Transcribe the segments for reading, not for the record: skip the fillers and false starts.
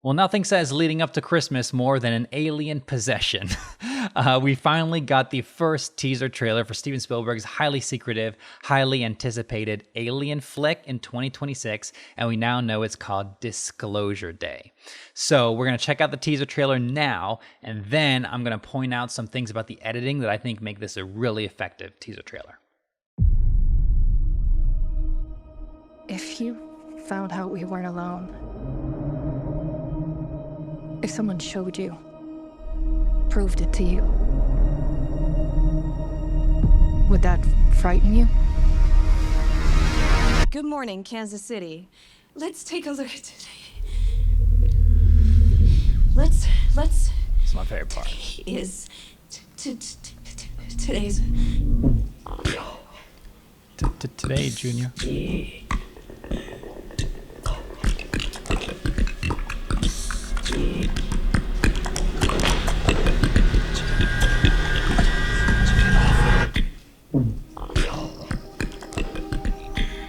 Well, nothing says leading up to Christmas more than an alien possession. We finally got the first teaser trailer for Steven Spielberg's highly secretive, highly anticipated Alien flick in 2026, and we now know it's called Disclosure Day. So we're going to check out the teaser trailer now, and then I'm going to point out some things about the editing that I think make this a really effective teaser trailer. If you found out we weren't alone, if someone showed you, proved it to you, would that frighten you? Good morning, Kansas City. Let's take a look at today. Let's. It's my favorite part. Is today's. Today, Junior.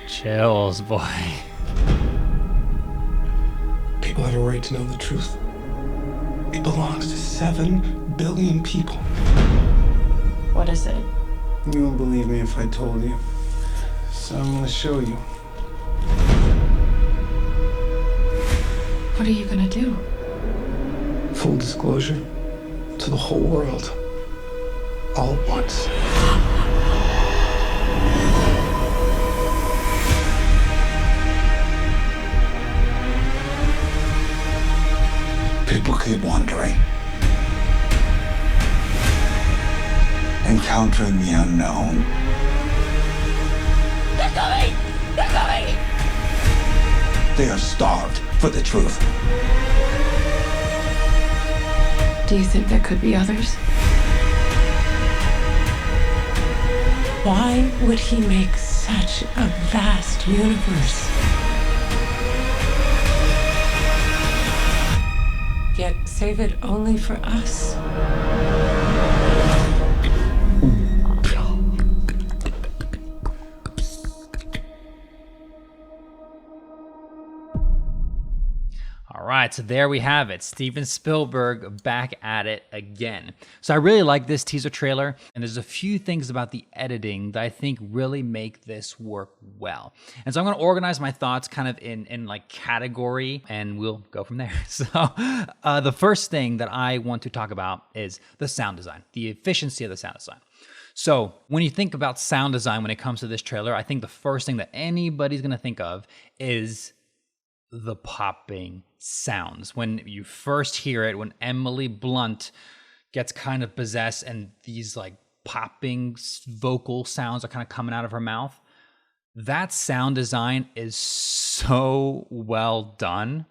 Chills, boy. People have a right to know the truth. It belongs to 7 billion people. What is it? You won't believe me if I told you. So I'm gonna show you. What are you gonna do? Full disclosure to the whole world. All at once. People keep wondering. Encountering the unknown. They're coming! They're coming! They are starved for the truth. Do you think there could be others? Why would he make such a vast universe? Yet save it only for us? All right, so there we have it. Steven Spielberg back at it again. So I really like this teaser trailer, and there's a few things about the editing that I think really make this work well. And so I'm going to organize my thoughts kind of in like category, and we'll go from there. So the first thing that I want to talk about is the sound design, the efficiency of the sound design. So when you think about sound design when it comes to this trailer, I think the first thing that anybody's going to think of is the popping sounds. When you first hear it, when Emily Blunt gets kind of possessed and these like popping vocal sounds are kind of coming out of her mouth, that sound design is so well done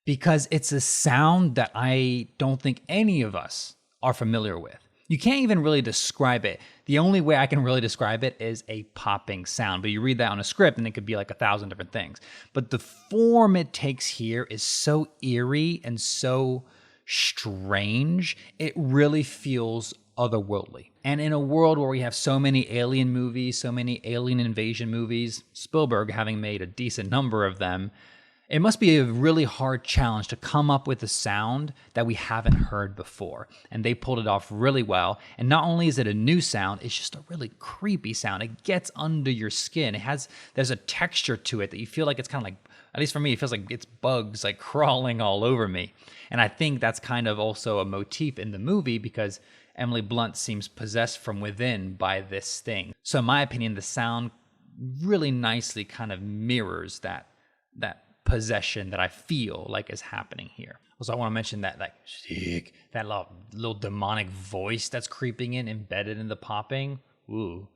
because it's a sound that I don't think any of us are familiar with. You can't even really describe it. The only way I can really describe it is a popping sound. But you read that on a script and it could be like 1,000 different things. But the form it takes here is so eerie and so strange. It really feels otherworldly. And in a world where we have so many alien movies, so many alien invasion movies, Spielberg having made a decent number of them, it must be a really hard challenge to come up with a sound that we haven't heard before. And they pulled it off really well. And not only is it a new sound, it's just a really creepy sound. It gets under your skin. There's a texture to it that you feel like it's kind of like, at least for me, it feels like it's bugs like crawling all over me. And I think that's kind of also a motif in the movie because Emily Blunt seems possessed from within by this thing. So in my opinion, the sound really nicely kind of mirrors that possession that I feel like is happening here. Also, I want to mention that that little demonic voice that's creeping in, embedded in the popping. Ooh,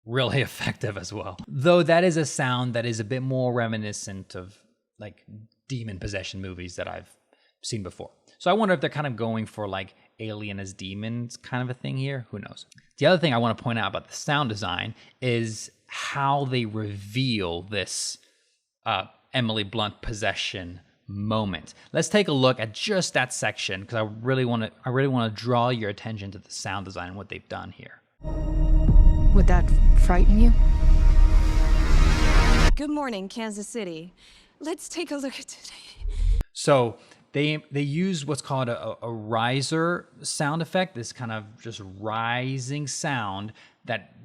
really effective as well. Though that is a sound that is a bit more reminiscent of like demon possession movies that I've seen before. So I wonder if they're kind of going for like alien as demons kind of a thing here. Who knows? The other thing I want to point out about the sound design is how they reveal this Emily Blunt possession moment. Let's take a look at just that section because I really want to draw your attention to the sound design and what they've done here. Would that frighten you? Good morning, Kansas City. Let's take a look at today. So They use what's called a riser sound effect, this kind of just rising sound that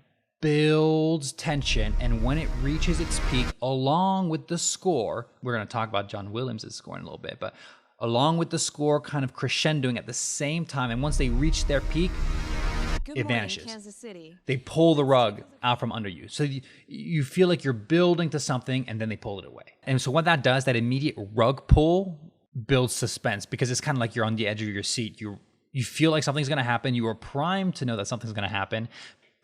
builds tension, and when it reaches its peak, along with the score, we're going to talk about John Williams' score in a little bit, but along with the score kind of crescendoing at the same time, and once they reach their peak, it vanishes. Kansas City. They pull the rug out from under you. So you feel like you're building to something, and then they pull it away. And so what that does, that immediate rug pull builds suspense, because it's kind of like you're on the edge of your seat. You feel like something's going to happen. You are primed to know that something's going to happen,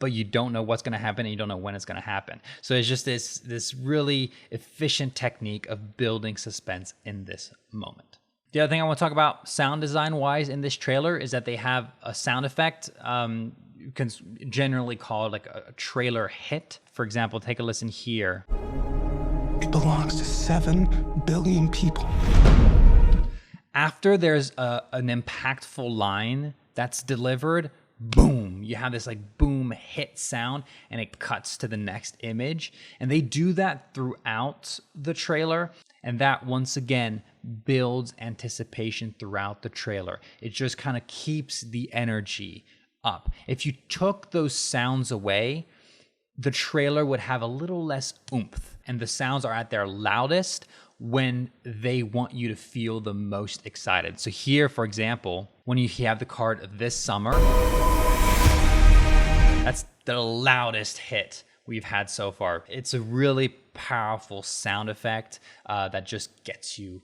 but you don't know what's going to happen, and you don't know when it's going to happen. So it's just this really efficient technique of building suspense in this moment. The other thing I want to talk about sound design wise in this trailer is that they have a sound effect, generally called like a trailer hit. For example, take a listen here. It belongs to 7 billion people. After there's an impactful line that's delivered, boom, you have this like boom hit sound, and it cuts to the next image. And they do that throughout the trailer. And that once again builds anticipation throughout the trailer. It just kind of keeps the energy up. If you took those sounds away, the trailer would have a little less oomph. And the sounds are at their loudest when they want you to feel the most excited. So here, for example, when you have the card This Summer, that's the loudest hit we've had so far. It's a really powerful sound effect that just gets you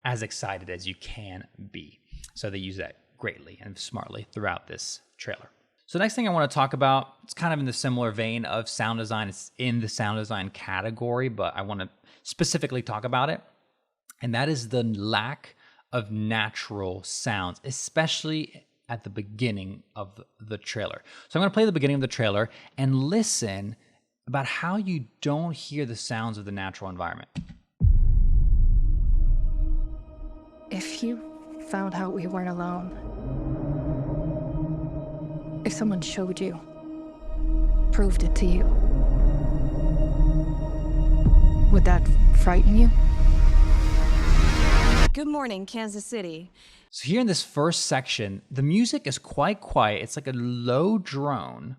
as excited as you can be. So they use that greatly and smartly throughout this trailer. So next thing I want to talk about, it's kind of in the similar vein of sound design. It's in the sound design category, but I want to specifically talk about it. And that is the lack of natural sounds, especially at the beginning of the trailer. So I'm going to play the beginning of the trailer and listen about how you don't hear the sounds of the natural environment. If you found out we weren't alone, if someone showed you, proved it to you, would that frighten you? Good morning, Kansas City. So here in this first section, the music is quite quiet. It's like a low drone.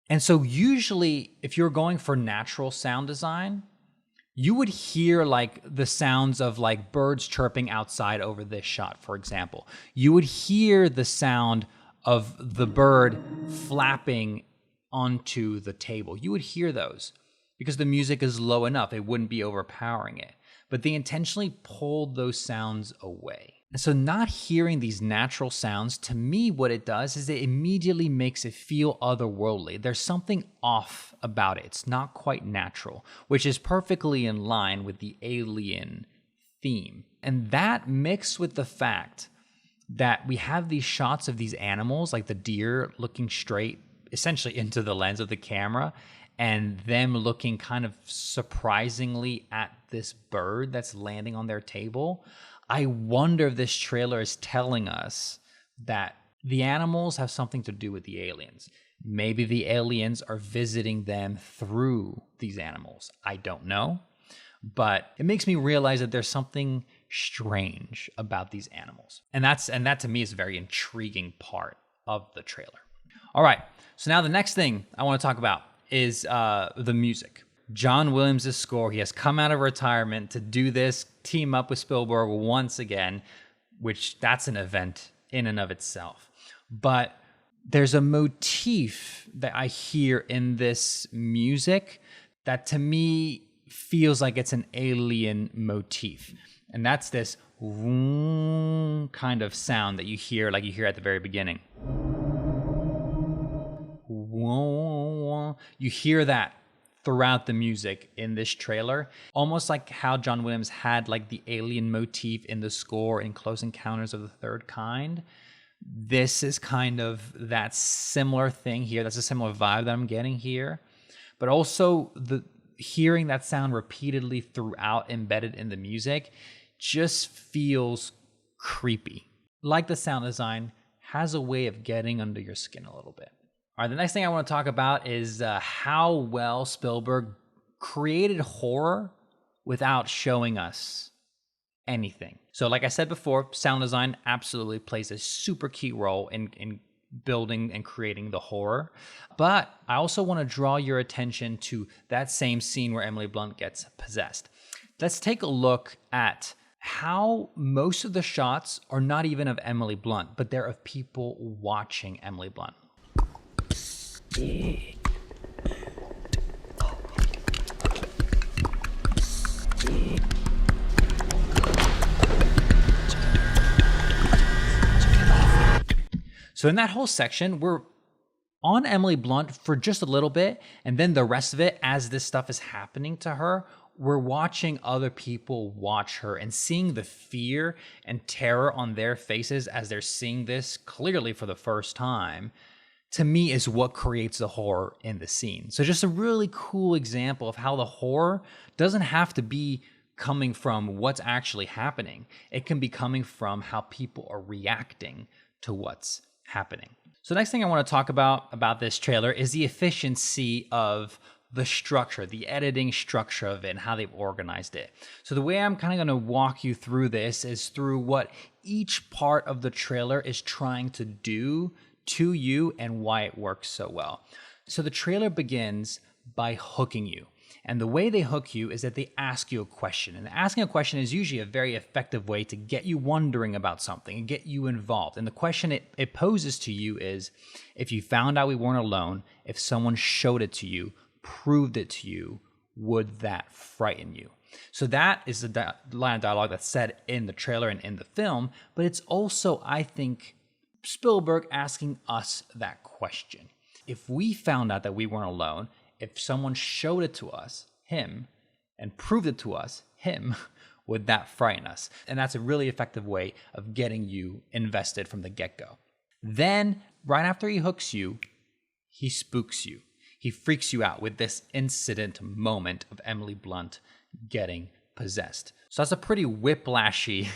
And so usually if you're going for natural sound design, you would hear like the sounds of like birds chirping outside over this shot, for example. You would hear the sound of the bird flapping onto the table. You would hear those because the music is low enough. It wouldn't be overpowering it. But they intentionally pulled those sounds away. And so not hearing these natural sounds, to me, what it does is it immediately makes it feel otherworldly. There's something off about it. It's not quite natural, which is perfectly in line with the alien theme. And that mixed with the fact that we have these shots of these animals, like the deer looking straight, essentially into the lens of the camera, and them looking kind of surprisingly at this bird that's landing on their table. I wonder if this trailer is telling us that the animals have something to do with the aliens. Maybe the aliens are visiting them through these animals. I don't know. But it makes me realize that there's something strange about these animals. And that to me is a very intriguing part of the trailer. All right, so now the next thing I want to talk about is the music. John Williams' score. He has come out of retirement to do this, team up with Spielberg once again, which that's an event in and of itself. But there's a motif that I hear in this music that to me feels like it's an alien motif. And that's this kind of sound that you hear, like you hear at the very beginning. You hear that throughout the music in this trailer, almost like how John Williams had like the alien motif in the score in Close Encounters of the Third Kind. This is kind of that similar thing here. That's a similar vibe that I'm getting here. But also hearing that sound repeatedly throughout embedded in the music just feels creepy. Like the sound design has a way of getting under your skin a little bit. All right, the next thing I want to talk about is how well Spielberg created horror without showing us anything. So like I said before, sound design absolutely plays a super key role in building and creating the horror. But I also want to draw your attention to that same scene where Emily Blunt gets possessed. Let's take a look at how most of the shots are not even of Emily Blunt, but they're of people watching Emily Blunt. So in that whole section, we're on Emily Blunt for just a little bit, and then the rest of it, as this stuff is happening to her, we're watching other people watch her and seeing the fear and terror on their faces as they're seeing this clearly for the first time, to me is what creates the horror in the scene. So just a really cool example of how the horror doesn't have to be coming from what's actually happening. It can be coming from how people are reacting to what's happening. So next thing I want to talk about this trailer is the efficiency of the structure, the editing structure of it, and how they've organized it. So the way I'm kind of going to walk you through this is through what each part of the trailer is trying to do to you and why it works so well. So the trailer begins by hooking you. And the way they hook you is that they ask you a question. And asking a question is usually a very effective way to get you wondering about something and get you involved. And the question it poses to you is, if you found out we weren't alone, if someone showed it to you, proved it to you, would that frighten you? So that is the line of dialogue that's said in the trailer and in the film, but it's also, I think, Spielberg asking us that question. If we found out that we weren't alone, if someone showed it to us, him, and proved it to us, him, would that frighten us? And that's a really effective way of getting you invested from the get-go. Then, right after he hooks you, he spooks you. He freaks you out with this incident moment of Emily Blunt getting possessed. So that's a pretty whiplashy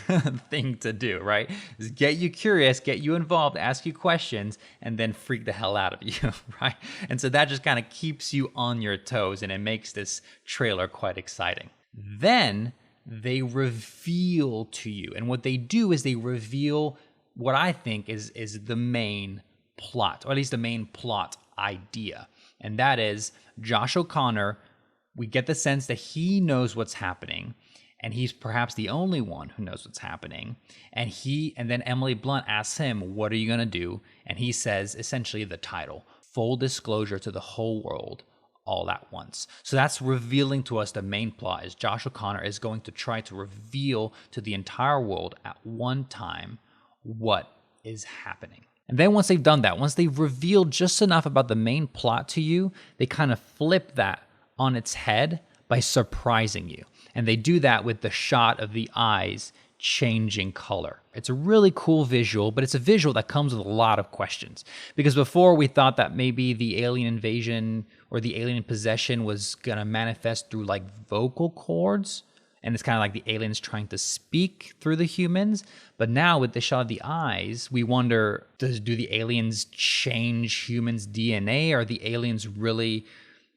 thing to do, right? Is get you curious, get you involved, ask you questions, and then freak the hell out of you, right? And so that just kind of keeps you on your toes, and it makes this trailer quite exciting. Then they reveal to you, and what they do is they reveal what I think is the main plot, or at least the main plot idea. And that is Josh O'Connor, we get the sense that he knows what's happening, and he's perhaps the only one who knows what's happening. And then Emily Blunt asks him, what are you going to do? And he says essentially the title, full disclosure to the whole world all at once. So that's revealing to us the main plot is Josh O'Connor is going to try to reveal to the entire world at one time what is happening. And then once they've done that, once they've revealed just enough about the main plot to you, they kind of flip that on its head by surprising you. And they do that with the shot of the eyes changing color. It's a really cool visual, but it's a visual that comes with a lot of questions. Because before we thought that maybe the alien invasion or the alien possession was gonna manifest through like vocal cords, and it's kind of like the aliens trying to speak through the humans. But now with the shot of the eyes, we wonder, do the aliens change humans' DNA? Are the aliens really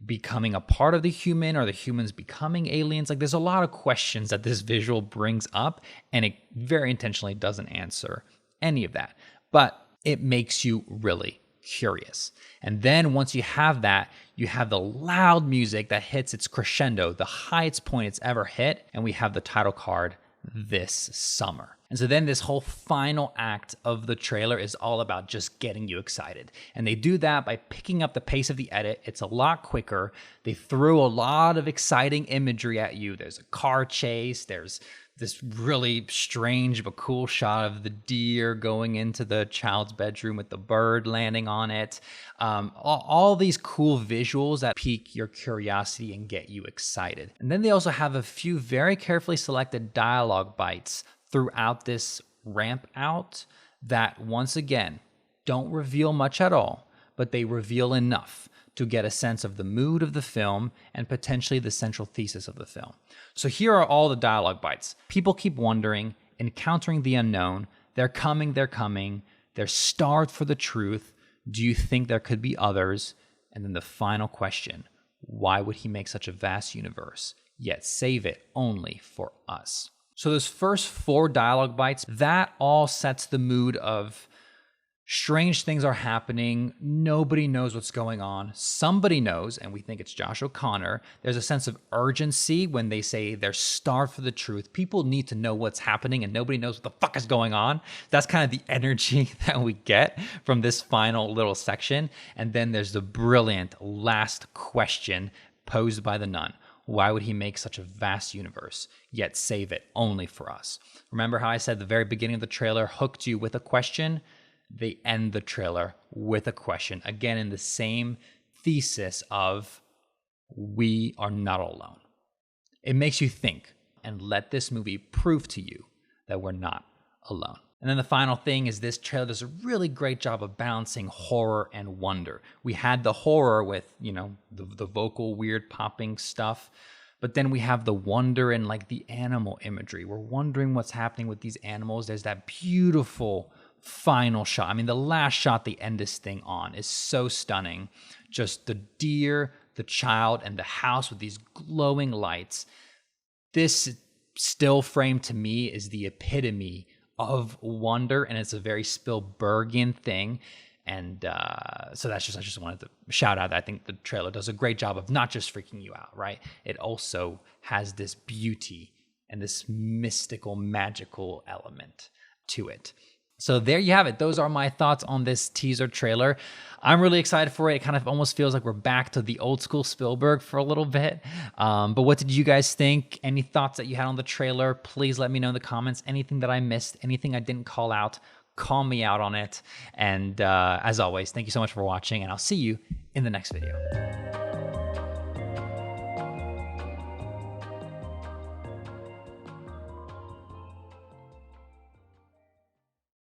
becoming a part of the human? Are the humans becoming aliens? Like, there's a lot of questions that this visual brings up, and it very intentionally doesn't answer any of that. But it makes you really curious. And then once you have that, you have the loud music that hits its crescendo, the highest point it's ever hit, and we have the title card, This Summer. And so then this whole final act of the trailer is all about just getting you excited. And they do that by picking up the pace of the edit. It's a lot quicker. They throw a lot of exciting imagery at you. There's a car chase. There's this really strange but cool shot of the deer going into the child's bedroom with the bird landing on it. All these cool visuals that pique your curiosity and get you excited. And then they also have a few very carefully selected dialogue bites throughout this ramp out that, once again, don't reveal much at all, but they reveal enough to get a sense of the mood of the film and potentially the central thesis of the film. So here are all the dialogue bites. People keep wondering, encountering the unknown, they're coming, they're starved for the truth, do you think there could be others? And then the final question, why would he make such a vast universe, yet save it only for us? So those first 4 dialogue bites, that all sets the mood of strange things are happening. Nobody knows what's going on. Somebody knows, and we think it's Josh O'Connor. There's a sense of urgency when they say they're starved for the truth. People need to know what's happening, and nobody knows what the fuck is going on. That's kind of the energy that we get from this final little section. And then there's the brilliant last question posed by the nun. Why would he make such a vast universe, yet save it only for us? Remember how I said the very beginning of the trailer hooked you with a question? They end the trailer with a question, again in the same thesis of we are not alone. It makes you think, and let this movie prove to you that we're not alone. And then the final thing is this trailer does a really great job of balancing horror and wonder. We had the horror with, the vocal weird popping stuff, but then we have the wonder and like the animal imagery. We're wondering what's happening with these animals. There's that beautiful final shot. I mean, the last shot they end this thing on is so stunning. Just the deer, the child, and the house with these glowing lights. This still frame to me is the epitome of wonder, and it's a very Spielbergian thing. And so I just wanted to shout out that I think the trailer does a great job of not just freaking you out, right? It also has this beauty and this mystical, magical element to it. So there you have it. Those are my thoughts on this teaser trailer. I'm really excited for it. It kind of almost feels like we're back to the old school Spielberg for a little bit. But what did you guys think? Any thoughts that you had on the trailer? Please let me know in the comments. Anything that I missed, anything I didn't call out, call me out on it. And as always, thank you so much for watching, and I'll see you in the next video.